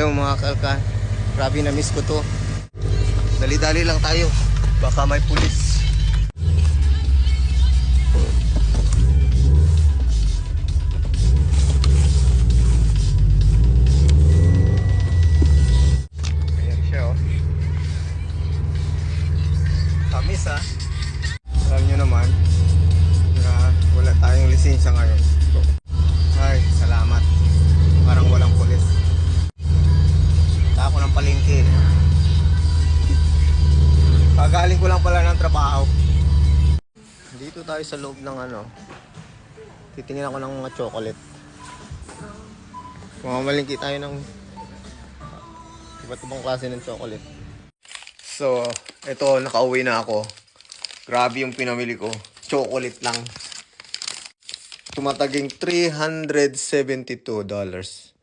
Hello mga kalkan. Grabe na miss ko to. Dali-dali lang tayo. Baka may pulis. Ayan siya oh. Tamis ah. Alam nyo naman na wala tayong lisensya ngayon. Ay, salamat. Parang walang pulis. Ako ng palengke. Kagaling ko lang pala ng trabaho. Dito tayo sa loob ng ano. Titingin ako ng mga chocolate. Mamalingki tayo ng iba't ibang klase ng chocolate. So, ito nakauwi na ako. Grabe yung pinamili ko. Chocolate lang. Tumataging $372.